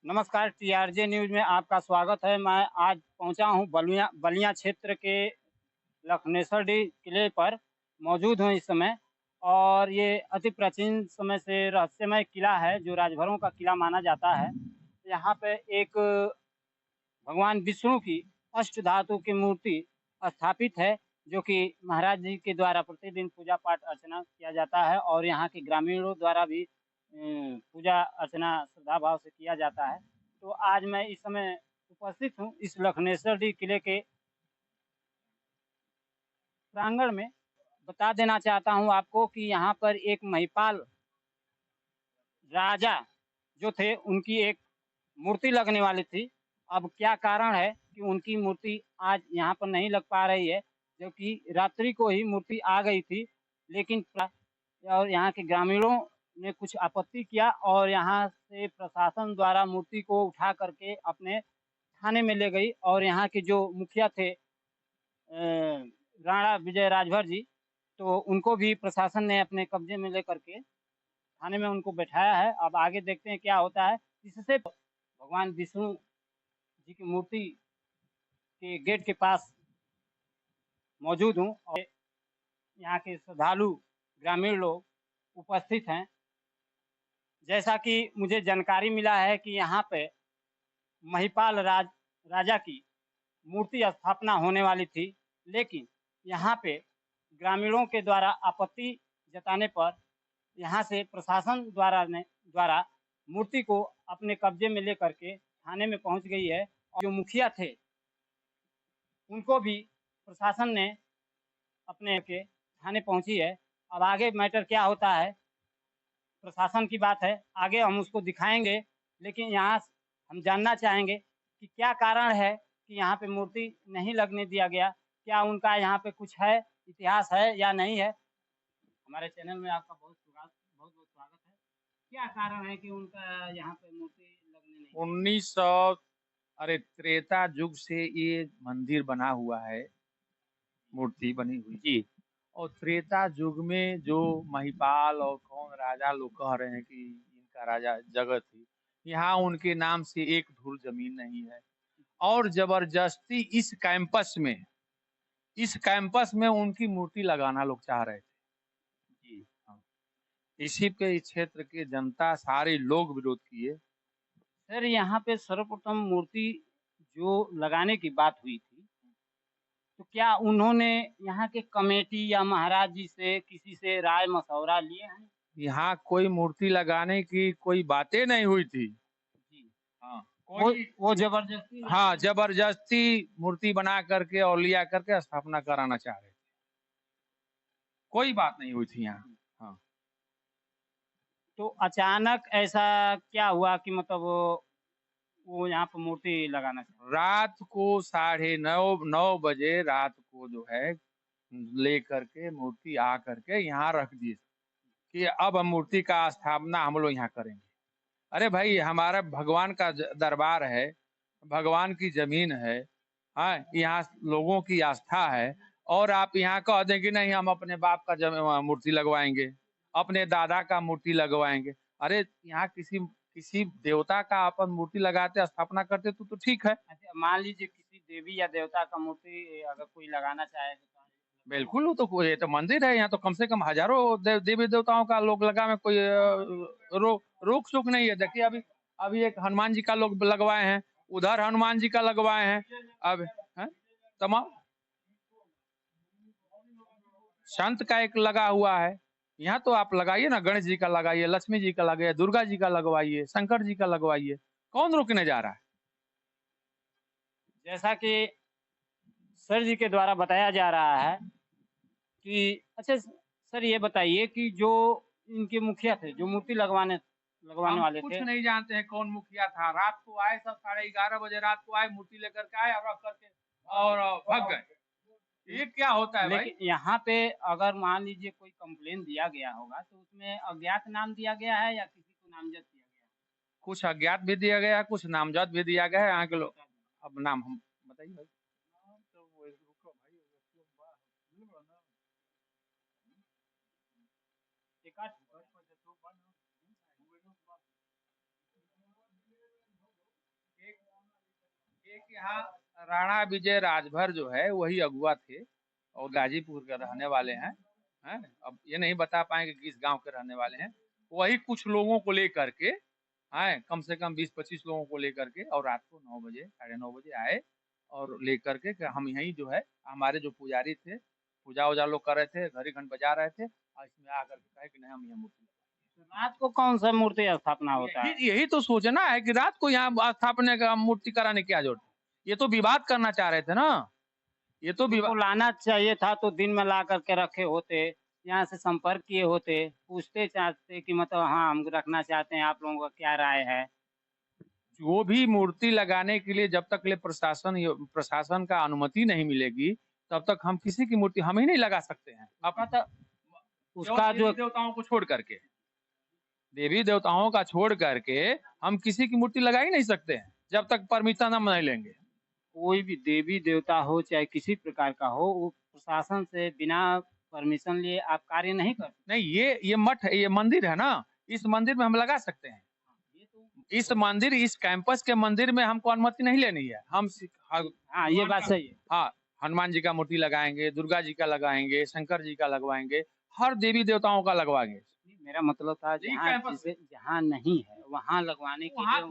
नमस्कार, टीआरजे न्यूज़ में आपका स्वागत है। मैं आज पहुंचा हूं बलिया बलिया क्षेत्र के लखनेसरडी किले पर मौजूद हूं इस समय। और ये अति प्राचीन समय से रहस्यमय किला है, जो राजभरों का किला माना जाता है। यहाँ पे एक भगवान विष्णु की अष्ट धातु की मूर्ति स्थापित है, जो कि महाराज जी के द्वारा प्रतिदिन पूजा पाठ अर्चना किया जाता है और यहाँ के ग्रामीणों द्वारा भी पूजा अर्चना श्रद्धा भाव से किया जाता है। तो आज मैं इस समय उपस्थित हूँ इस लखनेसर किले के प्रांगण में। बता देना चाहता हूँ आपको कि यहाँ पर एक महिपाल राजा जो थे, उनकी एक मूर्ति लगने वाली थी। अब क्या कारण है कि उनकी मूर्ति आज यहाँ पर नहीं लग पा रही है, जबकि रात्रि को ही मूर्ति आ गई थी। लेकिन और यहाँ के ग्रामीणों ने कुछ आपत्ति किया और यहाँ से प्रशासन द्वारा मूर्ति को उठा करके अपने थाने में ले गई। और यहाँ के जो मुखिया थे राणा विजय राजभर जी, तो उनको भी प्रशासन ने अपने कब्जे में लेकर के थाने में उनको बैठाया है। अब आगे देखते हैं क्या होता है। इससे भगवान विष्णु जी की मूर्ति के गेट के पास मौजूद हूँ और यहाँ के श्रद्धालु ग्रामीण लोग उपस्थित हैं। जैसा कि मुझे जानकारी मिला है कि यहाँ पे महिपाल राजा की मूर्ति स्थापना होने वाली थी, लेकिन यहाँ पे ग्रामीणों के द्वारा आपत्ति जताने पर यहाँ से प्रशासन द्वारा मूर्ति को अपने कब्जे में लेकर के थाने में पहुँच गई है। और जो मुखिया थे उनको भी प्रशासन ने अपने के थाने पहुँची है। अब आगे मैटर क्या होता है, प्रशासन की बात है, आगे हम उसको दिखाएंगे। लेकिन यहाँ हम जानना चाहेंगे कि क्या कारण है कि यहाँ पे मूर्ति नहीं लगने दिया गया। क्या उनका यहाँ पे कुछ है, इतिहास है या नहीं है। हमारे चैनल में आपका बहुत बहुत स्वागत है। क्या कारण है कि उनका यहाँ पे मूर्ति लगने नहीं? 1900 अरे त्रेता युग से ये मंदिर बना हुआ है, मूर्ति बनी हुई जी और त्रेता युग में जो महिपाल और कौन राजा लोग कह रहे हैं कि इनका राजा जगत थी, यहाँ उनके नाम से एक धूल जमीन नहीं है। और जबरदस्ती इस कैंपस में उनकी मूर्ति लगाना लोग चाह रहे थे। जी हाँ। इसी पे इस क्षेत्र के जनता सारे लोग विरोध किए। सर, यहाँ पे सर्वप्रथम मूर्ति जो लगाने की बात हुई थी, तो क्या उन्होंने यहाँ के कमेटी या महाराज जी से किसी से राय मशवरा लिए हैं? यहाँ कोई मूर्ति लगाने की कोई बातें नहीं हुई थी। जी हाँ, वो जबरदस्ती हाँ, जबरदस्ती मूर्ति बना करके और लिया करके स्थापना कराना चाह रहे थे। कोई बात नहीं हुई थी यहाँ। हाँ, तो अचानक ऐसा क्या हुआ कि मतलब वो यहाँ पर मूर्ति लगाना चाहिए? रात को 9:30 बजे रात को जो है लेकर के मूर्ति आ करके यहाँ रख दी कि अब हम मूर्ति का स्थापना हम लोग यहाँ करेंगे। अरे भाई, हमारा भगवान का दरबार है, भगवान की जमीन है। हाँ, यहाँ लोगों की आस्था है और आप यहाँ कह दें कि नहीं हम अपने बाप का मूर्ति लगवाएंगे, अपने दादा का मूर्ति लगवाएंगे। अरे यहाँ किसी किसी देवता का अपन मूर्ति लगाते स्थापना करते तो ठीक है। अच्छा, मान लीजिए किसी देवी या देवता का मूर्ति अगर कोई लगाना चाहे तो बिल्कुल, वो तो ये तो मंदिर है, यहाँ तो कम से कम हजारों देवी देवताओं का लोग लगा में कोई रोक टोक नहीं है। देखिए अभी अभी एक हनुमान जी का लोग लगवाए हैं, उधर हनुमान जी का लगवाए हैं। अब है तमाम संत का एक लगा हुआ है। यहाँ तो आप लगाइए ना, गणेश जी का लगाइए, लक्ष्मी जी का लगाइए, दुर्गा जी का लगवाइए, शंकर जी का लगवाइए, कौन रोकने जा रहा है। जैसा कि सर जी के द्वारा बताया जा रहा है कि अच्छा सर, ये बताइए कि जो इनके मुखिया थे, जो मूर्ति लगवाने हम वाले कुछ थे। नहीं जानते हैं कौन मुखिया था। रात को आए, सब 11:30 बजे रात को आए, मूर्ति लेकर के आए और रख करके और भाग गए। ये क्या होता है भाई? लेकिन यहाँ पे अगर मान लीजिए कोई कंप्लेन दिया गया होगा, तो उसमें अज्ञात नाम दिया गया है या किसी को नामजद किया गया है? कुछ अज्ञात भी दिया गया है, कुछ नामजद भी दिया गया है। यहाँ के लोग अब नाम हम बताइए भाई। एक आध कि यहाँ राणा विजय राजभर जो है वही अगुआ थे और गाजीपुर के रहने वाले हैं। अब ये नहीं बता पाएंगे किस गांव के रहने वाले हैं। वही कुछ लोगों को लेकर के आए, कम से कम 20-25 लोगों को लेकर के, और रात को 9 बजे 9:30 बजे आए और लेकर के कि हम यहीं जो है, हमारे जो पुजारी थे पूजा वूजा लोग कर रहे थे, घड़ी घंट बजा रहे थे, और इसमें आकर के कहे कि नहीं हम यहाँ मूर्ति रात को कौन सा मूर्ति स्थापना होता है? यही तो सोचना है कि रात को यहाँ स्थापना का मूर्ति कराने की क्या जरूरत है? ये तो विवाद करना चाह रहे थे ना, ये तो को विवाद। लाना चाहिए था तो दिन में ला करके रखे होते, यहाँ से संपर्क किए होते, पूछते चाहते कि मतलब हाँ हम रखना चाहते हैं, आप लोगों का क्या राय है। जो भी मूर्ति लगाने के लिए जब तक ले प्रशासन का अनुमति नहीं मिलेगी तब तक हम किसी की मूर्ति हम ही नहीं लगा सकते हैं। अपना तो उसका जो देवताओं को छोड़ करके, देवी देवताओं का छोड़ करके हम किसी की मूर्ति लगा ही नहीं सकते हैं जब तक परमिशन हम नहीं लेंगे। कोई भी देवी देवता हो चाहे किसी प्रकार का हो, वो प्रशासन से बिना परमिशन लिए आप कार्य नहीं कर सकते। नहीं, ये मठ है, ये मंदिर है ना, इस मंदिर में हम लगा सकते हैं। इस मंदिर, इस कैंपस के मंदिर में हमको अनुमति नहीं लेनी है। हम हाँ ये बात सही है। हाँ, हनुमान जी का मूर्ति लगाएंगे, दुर्गा जी का लगाएंगे, शंकर जी का लगवाएंगे, हर देवी देवताओं का लगवाएंगे। मेरा मतलब था जहाँ नहीं है वहाँ लगवाने के लिए,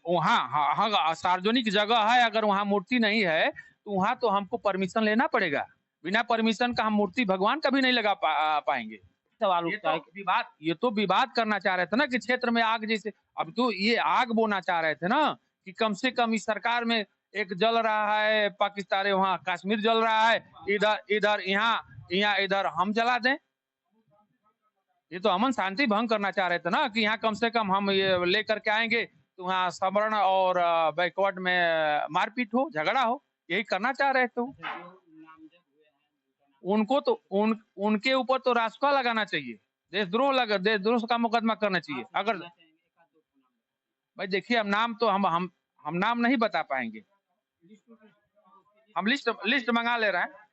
वहाँ सार्वजनिक जगह है, अगर वहाँ मूर्ति नहीं है तो वहाँ तो हमको परमिशन लेना पड़ेगा। बिना परमिशन का हम मूर्ति भगवान का भी नहीं लगा पाएंगे। सवाल उठता है ये तो विवाद करना चाह रहे थे ना कि क्षेत्र में आग जैसे, अब तो ये आग बोना चाह रहे थे ना कि कम से कम इस सरकार में एक जल रहा है पाकिस्तान, वहाँ कश्मीर जल रहा है, इधर यहाँ इधर हम जला दें। ये तो अमन शांति भंग करना चाह रहे थे ना कि यहाँ कम से कम हम ये लेकर के आएंगे तो वहाँ सवर्ण और बैकवर्ड में मारपीट हो, झगड़ा हो, यही करना चाह रहे थे। उनको तो उनके ऊपर तो रासुका लगाना चाहिए, देशद्रोह का मुकदमा करना चाहिए। अगर भाई देखिए, अब नाम तो हम नाम नहीं बता पाएंगे, हम लिस्ट मंगा ले रहे हैं।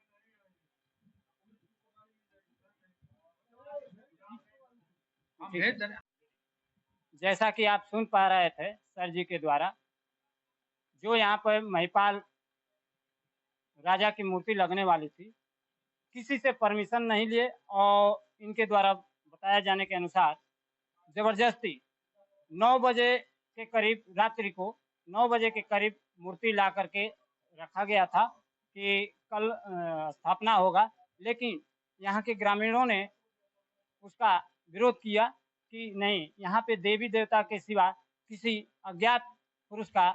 जैसा कि आप सुन पा रहे थे सर जी के द्वारा, जो यहाँ पर महिपाल राजा की मूर्ति लगने वाली थी, किसी से परमिशन नहीं लिए और इनके द्वारा बताया जाने के अनुसार जबरदस्ती 9 बजे के करीब, रात्रि को 9 बजे के करीब मूर्ति ला करके रखा गया था कि कल स्थापना होगा। लेकिन यहाँ के ग्रामीणों ने उसका विरोध किया कि नहीं, यहाँ पे देवी देवता के सिवा किसी अज्ञात पुरुष का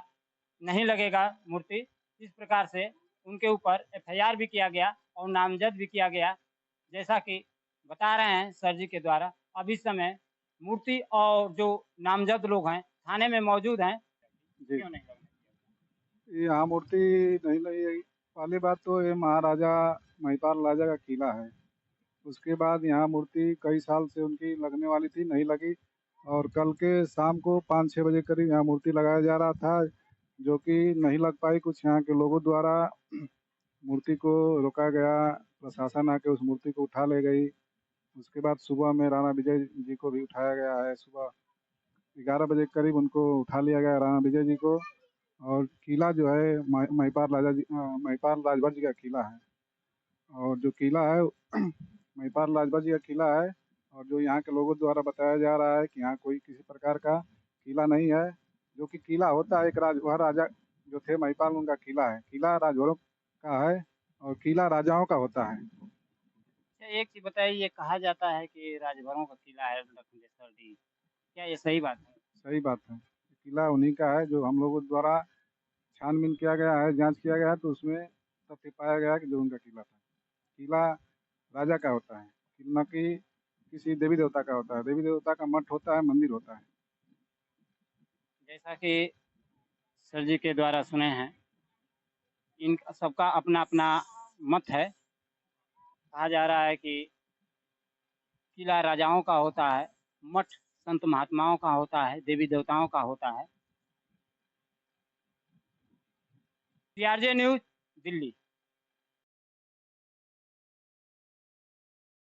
नहीं लगेगा मूर्ति। इस प्रकार से उनके ऊपर FIR भी किया गया और नामजद भी किया गया। जैसा कि बता रहे हैं सर जी के द्वारा, अब इस समय मूर्ति और जो नामजद लोग हैं थाने में मौजूद हैं। क्यों नहीं यहाँ मूर्ति नहीं लगी? पहली बात तो ये महाराजा महिपाल राजा का किला है। उसके बाद यहाँ मूर्ति कई साल से उनकी लगने वाली थी, नहीं लगी, और कल के शाम को 5-6 बजे करीब यहाँ मूर्ति लगाया जा रहा था, जो कि नहीं लग पाई। कुछ यहाँ के लोगों द्वारा मूर्ति को रोका गया, प्रशासन आके उस मूर्ति को उठा ले गई। उसके बाद सुबह में राणा विजय जी को भी उठाया गया है। सुबह 11 बजे करीब उनको उठा लिया गया राणा विजय जी को। और किला जो है महिपाल राजभर जी का किला है, और जो किला है महिपाल राजभर जी का किला है। और जो यहाँ के लोगों द्वारा बताया जा रहा है कि यहाँ कोई किसी प्रकार का किला नहीं है। जो कि किला होता है, एक राजभर राजा जो थे महिपाल, उनका किला है। किला राजभरों का है और किला राजाओं का होता है। एक चीज बताइए, ये कहा जाता है कि राजभरों का किला है लखनदेश्वर डी, क्या ये सही बात है? सही बात है, किला उन्हीं का है। जो हम लोगों द्वारा छानबीन किया गया है, जांच किया गया है, तो उसमें तथ्य पाया गया कि जो उनका किला था। किला राजा का होता है, न कि किसी देवी देवता का होता है। देवी देवता का मठ होता है, मंदिर होता है। जैसा कि सर जी के द्वारा सुने हैं, इन सबका अपना अपना मत है। कहा जा रहा है कि किला राजाओं का होता है, मठ संत महात्माओं का होता है, देवी देवताओं का होता है। PRJ news, Delhi.